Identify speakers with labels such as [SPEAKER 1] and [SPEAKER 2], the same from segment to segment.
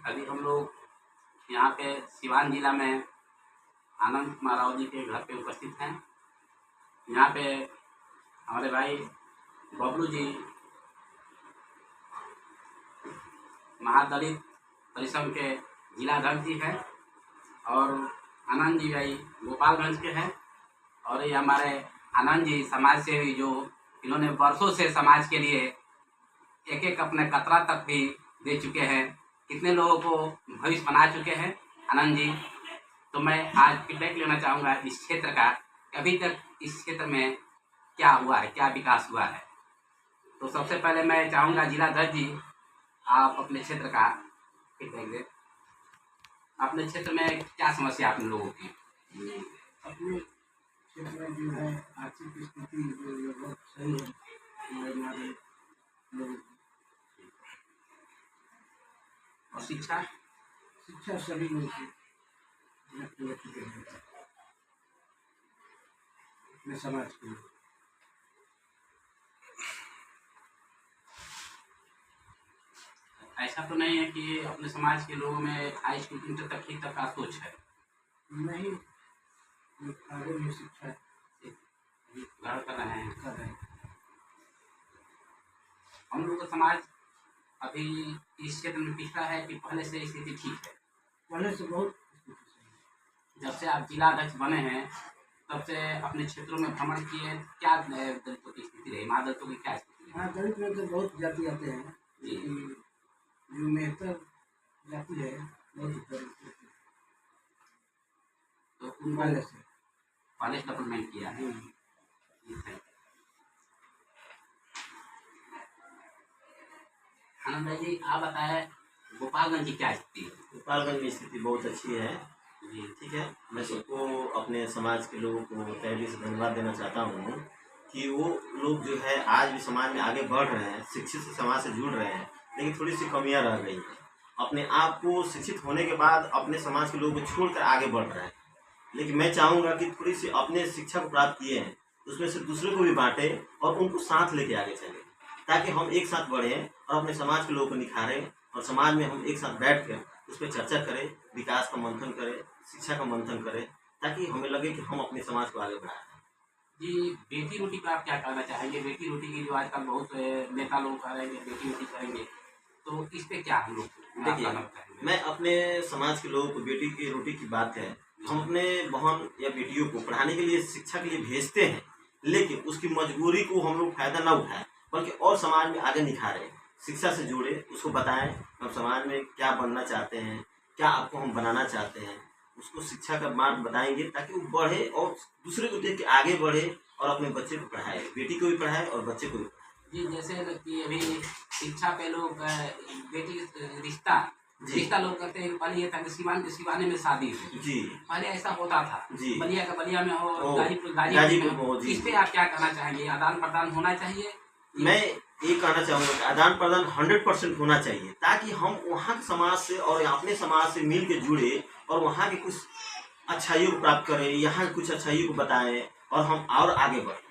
[SPEAKER 1] अभी हम लोग यहाँ पे सिवान जिला में आनंद कुमार राव जी के घर पे उपस्थित हैं। यहाँ पे हमारे भाई बबलू जी महादलित परिषद के जिलाध्यक्ष जी हैं और आनंद जी भाई गोपालगंज के हैं और ये हमारे आनंद जी समाज सेवी जो इन्होंने वर्षों से समाज के लिए एक एक अपने कतरा तक भी दे चुके हैं। कितने लोगों को भविष्य बना चुके हैं आनंद जी। तो मैं आज फीडबैक लेना चाहूँगा इस क्षेत्र का, अभी तक इस क्षेत्र में क्या हुआ है, क्या विकास हुआ है। तो सबसे पहले मैं चाहूँगा जिलाध्यक्ष जी आप अपने क्षेत्र का फीडबैक दें। अपने क्षेत्र में क्या समस्या आप लोगों की?
[SPEAKER 2] अपने क्षेत्र में जो है आर्थिक स्थिति जो लगभग सही है हमारे लोगों की।
[SPEAKER 1] और शिक्षा
[SPEAKER 2] सभी लोगों की अपने समाज के लिए।
[SPEAKER 1] ऐसा तो नहीं है कि अपने समाज के लोगों में हाई स्कूल इंटर तक ही तक का सोच है?
[SPEAKER 2] नहीं, आगे भी शिक्षा
[SPEAKER 1] ग्रहण कर रहे हैं। हम लोग का समाज अभी इस क्षेत्र में पिछड़ा है कि पहले से स्थिति ठीक है?
[SPEAKER 2] पहले से बहुत।
[SPEAKER 1] जब से आप जिलाध्यक्ष बने हैं तब से अपने क्षेत्रों में भ्रमण किए, क्या दलितों की स्थिति रही, महादलितों की क्या स्थिति रही?
[SPEAKER 2] हाँ, दलित में तो बहुत जाति आते हैं, जो मेहतर जाति है बहुत ऊपर,
[SPEAKER 1] तो उनको पहले डेवलपमेंट किया है। आनंद भाई जी आप बताएं गोपालगंज की क्या स्थिति है?
[SPEAKER 3] गोपालगंज की स्थिति बहुत अच्छी है जी। ठीक है, मैं सबको अपने समाज के लोगों को तहे दिल से धन्यवाद देना चाहता हूँ कि वो लोग जो है आज भी समाज में आगे बढ़ रहे हैं, शिक्षित से समाज से जुड़ रहे हैं, लेकिन थोड़ी सी कमियां रह गई हैं। अपने आप को शिक्षित होने के बाद अपने समाज के लोगों को छोड़कर आगे बढ़ रहे हैं। लेकिन मैं चाहूँगा कि थोड़ी सी अपने शिक्षा को प्राप्त किए हैं उसमें से दूसरे को भी बांटें और उनको साथ लेके आगे चलें, ताकि हम एक साथ बढ़ें और अपने समाज के लोगों को निखारें और समाज में हम एक साथ बैठ कर उस पर चर्चा करें, विकास का मंथन करें, शिक्षा का मंथन करें, ताकि हमें लगे कि हम अपने समाज को आगे बढ़ाएं।
[SPEAKER 1] जी, बेटी रोटी पर आप क्या कहना चाहेंगे? बेटी रोटी की जो आजकल बहुत नेता लोग कह रहे हैं बेटी रोटी करेंगे, तो इस पे क्या हम लोग
[SPEAKER 3] देखिए, मैं अपने समाज के लोगों को बेटी की रोटी की बात है, हम अपने बहन या बेटियों को पढ़ाने के लिए शिक्षा के लिए भेजते हैं, लेकिन उसकी मजबूरी को हम लोग फायदा ना उठाएं, बल्कि और समाज में आगे निखारें, शिक्षा से जुड़े, उसको बताएं हम समाज में क्या बनना चाहते हैं, क्या आपको हम बनाना चाहते हैं, उसको शिक्षा का मार्ग बताएंगे ताकि वो बढ़े और दूसरे को देख के आगे बढ़े और अपने बच्चे को पढ़ाए, बेटी को भी पढ़ाए और बच्चे को भी पढ़ाए।
[SPEAKER 1] जी, जैसे कि अभी शिक्षा पे लोग बेटी रिश्ता लोग कहते हैं। पहले ये था कि सिवाने में शादी हो जी, पहले ऐसा होता था जी, बलिया का बलिया में हो, गाजीपुर में हो। इस पे आप क्या कहना चाहेंगे? आदान प्रदान होना चाहिए?
[SPEAKER 3] मैं ये कहना चाहूँगा कि आदान प्रदान 100% होना चाहिए, ताकि हम वहाँ के समाज से और अपने समाज से मिल के जुड़े और वहाँ के कुछ अच्छाइयों को प्राप्त करें, यहाँ के कुछ अच्छाइयों को बताएं और हम और आगे बढ़ें।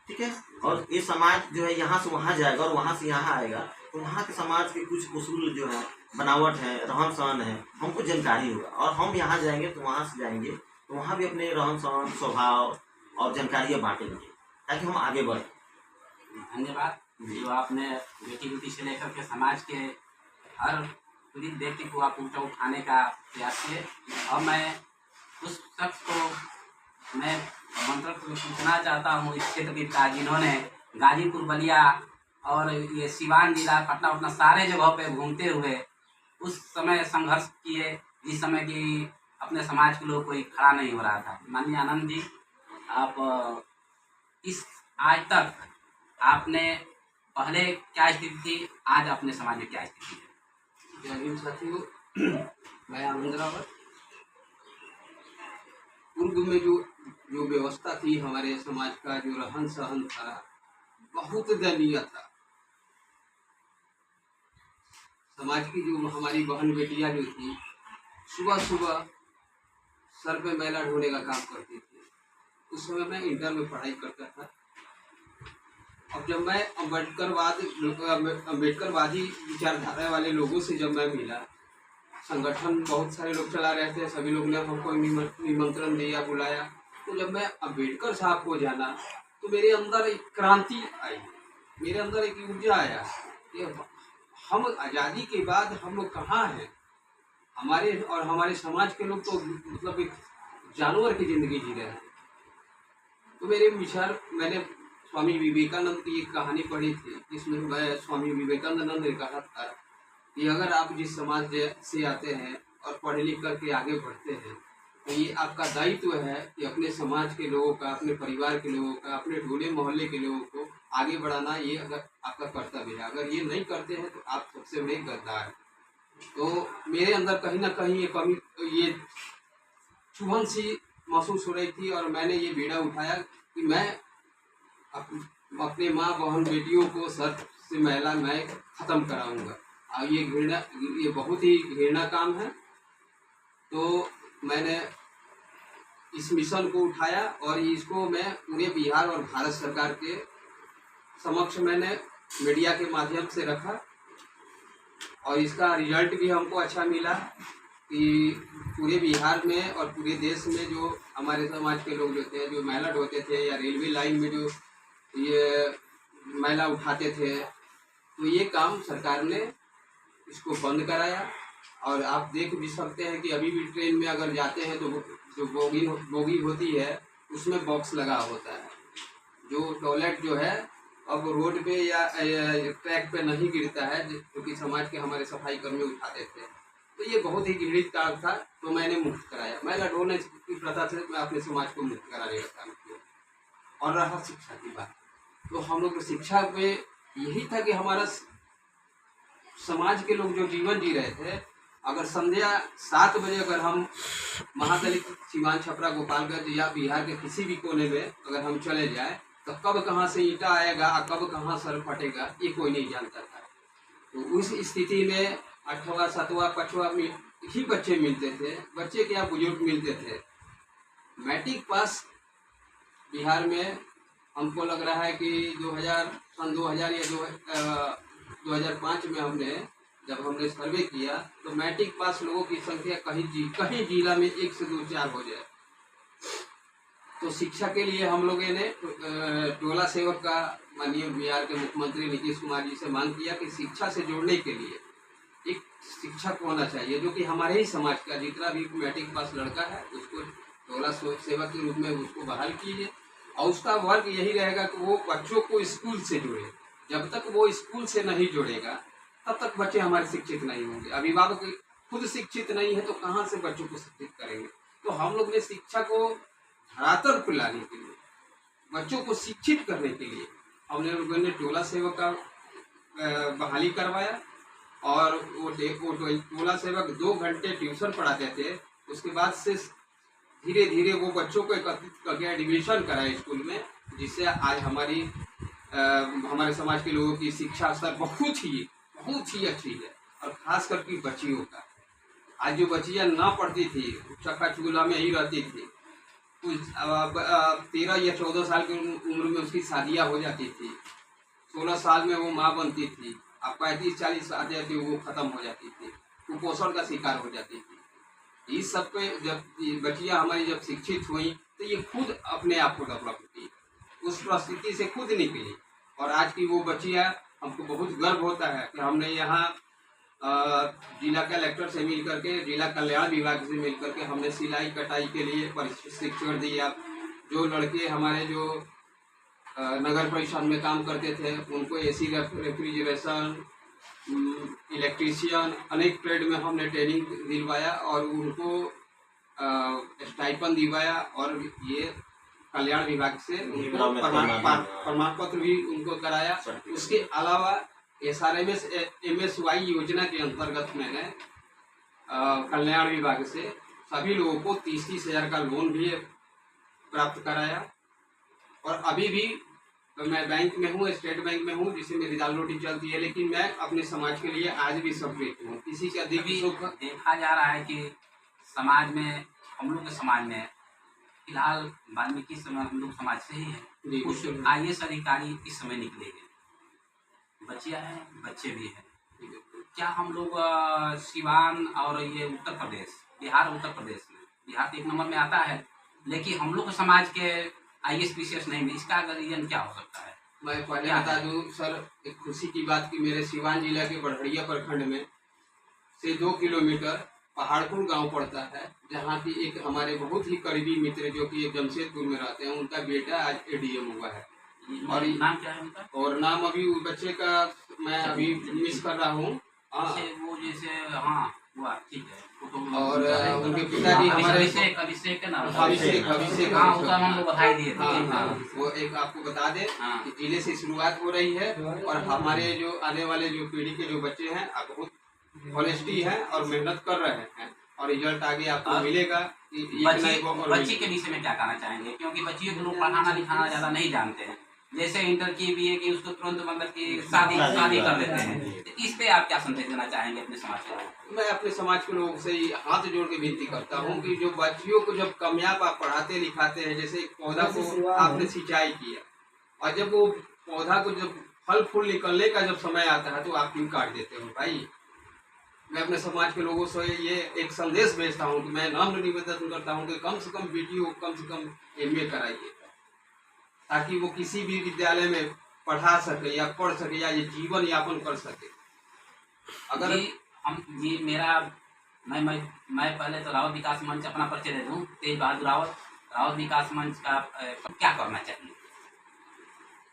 [SPEAKER 3] ठीक है, और ये समाज जो है यहाँ से वहाँ जाएगा और वहाँ से यहाँ आएगा, तो वहाँ के समाज के कुछ उसूल जो है, बनावट है, रहन सहन है, हमको जानकारी होगा और हम यहाँ जाएंगे तो वहाँ से जाएंगे तो वहाँ भी अपने रहन सहन, स्वभाव और जानकारियाँ बांटेंगे ताकि हम आगे बढ़ें।
[SPEAKER 1] धन्यवाद जो आपने बेटी बेटी से लेकर के समाज के हर पीड़ित व्यक्ति को आप ऊँचा उठाने का प्रयास किए। और मैं उस शख्स को मैं मंत्र पूछना चाहता हूँ इस क्षेत्र का, जिन्होंने गाजीपुर बलिया और ये सिवान जिला पटना उतना सारे जगहों पे घूमते हुए उस समय संघर्ष किए जिस समय कि अपने समाज के लोग कोई खड़ा नहीं हो रहा था। माननीय आनंद जी, आप इस आज तक आपने पहले क्या स्थिति थी, आज अपने समाज में क्या स्थिति है?
[SPEAKER 4] जय भीम साथियों, मैं आनंद रावत। पूर्व में जो व्यवस्था थी हमारे समाज का, जो रहन सहन था, बहुत दयनीय था। समाज की जो हमारी बहन बेटियां जो थी, सुबह सुबह सर पे मैला ढोने का काम करती थी। उस समय मैं इंटर में पढ़ाई करता था। अब जब मैं अम्बेडकरवादी विचारधारा वाले लोगों से जब मैं मिला, संगठन बहुत सारे लोग चला रहे थे, सभी लोग ने हमको निमंत्रण दिया, बुलाया। तो जब मैं अम्बेडकर साहब को जाना तो मेरे अंदर एक क्रांति आई, मेरे अंदर एक ऊर्जा आया कि हम आज़ादी के बाद हम लोग कहाँ हैं। हमारे और हमारे समाज के लोग तो मतलब एक जानवर की ज़िंदगी जी रहे हैं। तो मेरे विचार, मैंने स्वामी विवेकानंद की एक कहानी पढ़ी थी जिसमें स्वामी विवेकानंद ने कहा था कि अगर आप जिस समाज से आते हैं और पढ़ लिख करके आगे बढ़ते हैं तो ये आपका दायित्व है कि अपने समाज के लोगों का, अपने परिवार के लोगों का, अपने टोले मोहल्ले के लोगों को आगे बढ़ाना ये अगर आपका कर्तव्य है। अगर ये नहीं करते हैं तो आप सबसे बड़े गद्दार हैं। तो मेरे अंदर कहीं ना कहीं ये कमी, ये चुभन सी महसूस हो रही थी और मैंने ये बीड़ा उठाया कि मैं अपने माँ बहन बेटियों को सर से महिला मैं ख़त्म कराऊंगा। और ये घृणा, ये बहुत ही घृणा काम है। तो मैंने इस मिशन को उठाया और इसको मैं पूरे बिहार और भारत सरकार के समक्ष मैंने मीडिया के माध्यम से रखा और इसका रिजल्ट भी हमको अच्छा मिला कि पूरे बिहार में और पूरे देश में जो हमारे समाज के लोग जो थे, जो महिला ढोते थे या रेलवे लाइन में जो ये महिला उठाते थे, तो ये काम सरकार ने इसको बंद कराया। और आप देख भी सकते हैं कि अभी भी ट्रेन में अगर जाते हैं तो जो बोगी होती है उसमें बॉक्स लगा होता है। जो टॉयलेट जो है अब रोड पे या ट्रैक पे नहीं गिरता है, क्योंकि समाज के हमारे सफाई कर्मी उठाते थे। तो ये बहुत ही घृणित काम था, तो मैंने मुक्त कराया। महिला ढोने की प्रथा से मैं अपने समाज को मुक्त कराने का काम किया। और रहा शिक्षा की बात, तो हम लोग शिक्षा में यही था कि हमारा समाज के लोग जो जीवन जी रहे थे, अगर संध्या 7 बजे अगर हम महादलित सीवान, छपरा, गोपालगंज या बिहार के किसी भी कोने में अगर हम चले जाए तो कब कहाँ से ईंटा आएगा, कब कहाँ सर फटेगा, ये कोई नहीं जानता था। तो उस स्थिति में 8वां 7वां 5वां में ही बच्चे मिलते थे, बच्चे क्या बुजुर्ग मिलते थे। मैट्रिक पास बिहार में हमको लग रहा है कि सन 2000 या 2005 में जब हमने सर्वे किया तो मैट्रिक पास लोगों की संख्या कहीं जिला में 1 से 2 4 हो जाए। तो शिक्षा के लिए हम लोगों ने टोला सेवक का माननीय बिहार के मुख्यमंत्री नीतीश कुमार जी से मांग किया कि शिक्षा से जोड़ने के लिए एक शिक्षक होना चाहिए, जो कि हमारे ही समाज का जितना भी मैट्रिक पास लड़का है उसको टोला सेवक के रूप में उसको बहाल कीजिए। और उसका वर्क यही रहेगा कि वो बच्चों को स्कूल से जोड़े। जब तक वो स्कूल से नहीं जोड़ेगा तब तक बच्चे हमारे शिक्षित नहीं होंगे। अभिभावक खुद शिक्षित नहीं है तो कहाँ से बच्चों को शिक्षित करेंगे। तो हम लोग ने शिक्षा को धरातल पर लाने के लिए, बच्चों को शिक्षित करने के लिए हमने लोगों ने टोला सेवक का बहाली करवाया। और वो टोला सेवक 2 घंटे ट्यूशन पढ़ाते थे। उसके बाद से धीरे धीरे वो बच्चों को एकत्रित करके एडमिशन कराए स्कूल में, जिससे आज हमारे समाज के लोगों की शिक्षा स्तर बहुत ही अच्छी है। और खास करके बच्चियों का, आज जो बच्चियाँ ना पढ़ती थी, चक्का चूल्हा में ही रहती थी, 13 या 14 साल की उम्र में उसकी शादियाँ हो जाती थी, 16 साल में वो माँ बनती थी, अब 35-40 आ जाती वो ख़त्म हो जाती थी, कुपोषण का शिकार हो जाती थी। इस सब पे जब बच्चियाँ हमारी जब शिक्षित हुई तो ये खुद अपने आप को डेवलप की, उस परिस्थिति से खुद निकली। और आज की वो बच्चियाँ, हमको बहुत गर्व होता है कि हमने यहाँ जिला कलेक्टर से मिल करके, जिला कल्याण विभाग से मिल करके हमने सिलाई कटाई के लिए प्रशिक्षण दिया। जो लड़के हमारे जो नगर परिषद में काम करते थे उनको एसी, रेफ्रिजरेशन, इलेक्ट्रीशियन, अनेक ट्रेड में हमने ट्रेनिंग दिलवाया और उनको स्टाइपन दिलवाया। और ये कल्याण विभाग से उनको प्रमाण पत्र भी उनको कराया। उसके अलावा SRMS MSY योजना के अंतर्गत मैंने कल्याण विभाग से सभी लोगों को 30-30 हज़ार का लोन भी प्राप्त कराया। और अभी भी मैं बैंक में हूँ, स्टेट बैंक में हूँ, जिससे मेरी दाल रोटी चलती है, लेकिन मैं अपने समाज के लिए आज भी समर्पित हूँ। किसी का
[SPEAKER 1] देखा जा रहा है कि समाज में, हम लोग के समाज में फिलहाल वाल्मीकि हम लोग समाज से ही है, कुछ IAS अधिकारी इस समय निकले हैं, बच्चियाँ हैं, बच्चे भी हैं। क्या हम लोग सिवान और ये उत्तर प्रदेश, बिहार उत्तर प्रदेश में, बिहार तो 1 नंबर में आता है, लेकिन हम लोग समाज के IAS PCS नहीं, इसका रीजन क्या हो सकता है?
[SPEAKER 4] मैं पहले
[SPEAKER 1] क्या
[SPEAKER 4] बता
[SPEAKER 1] है?
[SPEAKER 4] दूं सर, एक खुशी की बात कि मेरे सिवान जिला के बढ़िया प्रखंड में से 2 किलोमीटर पहाड़पुर गांव पड़ता है, जहां की एक हमारे बहुत ही करीबी मित्र जो कि जमशेदपुर में रहते हैं, उनका बेटा आज ADM हुआ है।
[SPEAKER 1] और नाम क्या है उनका?
[SPEAKER 4] और नाम अभी उस बच्चे का मैं अभी मिस कर रहा हूँ। हाँ।
[SPEAKER 1] जैसे हाँ हुआ, ठीक है। वो तो
[SPEAKER 4] और उनके पिताजी हमारे
[SPEAKER 1] अभिषेक का नाम,
[SPEAKER 4] अभिषेक
[SPEAKER 1] हाँ, उसका हम लोग बधाई दिए थे।
[SPEAKER 4] हाँ,
[SPEAKER 1] हाँ,
[SPEAKER 4] वो एक आपको बता दें
[SPEAKER 1] हाँ।
[SPEAKER 4] कि जिले से शुरुआत हो रही है, और हमारे जो आने वाले जो पीढ़ी के जो बच्चे हैं आप बहुत ऑनेस्टी है और मेहनत कर रहे हैं, और रिजल्ट आगे आपको मिलेगा कि एक ना एक और
[SPEAKER 1] बच्ची के विषय में क्या कहना चाहेंगे? क्योंकि बच्चियों को लोग पढ़ाना लिखाना ज्यादा नहीं जानते हैं, जैसे इंटर की BA की उसको तुरंत मतलब कि शादी कर देते हैं। तो इस पे आप क्या संदेश देना चाहेंगे अपने समाज को?
[SPEAKER 4] मैं अपने समाज के लोगों से ही हाथ जोड़ के विनती करता हूँ कि जो बच्चियों को जब कामयाब आप पढ़ाते लिखाते हैं, जैसे एक पौधा को आपने सिंचाई किया, और जब वो पौधा को जब फल फूल निकलने का जब समय आता है तो आप क्यों काट देते हो भाई? मैं अपने समाज के लोगों से ये एक संदेश भेजता हूँ कि मैं नम्र निवेदन करता हूँ कि कम से कम बेटियों को कम से कम MA कराइए, ताकि वो किसी भी विद्यालय में पढ़ा सके या पढ़ सके या ये जीवन यापन कर सके। अगर
[SPEAKER 1] जी मेरा मैं पहले तो रावत विकास मंच अपना परिचय दे दूं। तेज बहादुर रावत विकास मंच का क्या करना चाहिए?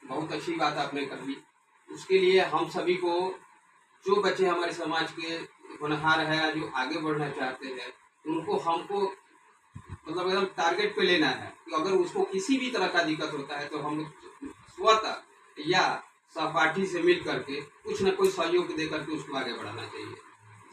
[SPEAKER 4] बहुत अच्छी बात आपने कही। उसके लिए हम सभी को, जो बच्चे हमारे समाज के होनहार हैं जो आगे बढ़ना चाहते हैं, उनको हमको मतलब एकदम टारगेट पे लेना है कि अगर उसको किसी भी तरह का दिक्कत होता है तो हम लोग स्वतः या सहपाठी से मिल करके कुछ न कुछ सहयोग दे करके उसको आगे बढ़ाना चाहिए।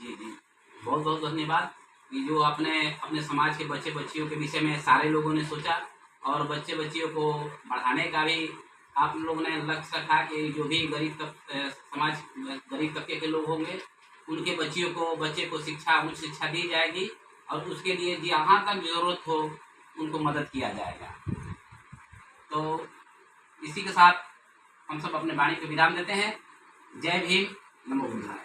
[SPEAKER 1] जी बहुत बहुत धन्यवाद। ये जो आपने अपने समाज के बच्चे बच्चियों के विषय में सारे लोगों ने सोचा, और बच्चे बच्चियों को बढ़ाने का भी आप लोगों ने लक्ष्य रखा कि जो भी समाज गरीब तबके के लोग होंगे उनके बच्चे को शिक्षा, उच्च शिक्षा दी जाएगी, और उसके लिए जहाँ तक जरूरत हो उनको मदद किया जाएगा। तो इसी के साथ हम सब अपने वाणी को विराम देते हैं। जय भीम, नमो बुद्धाय।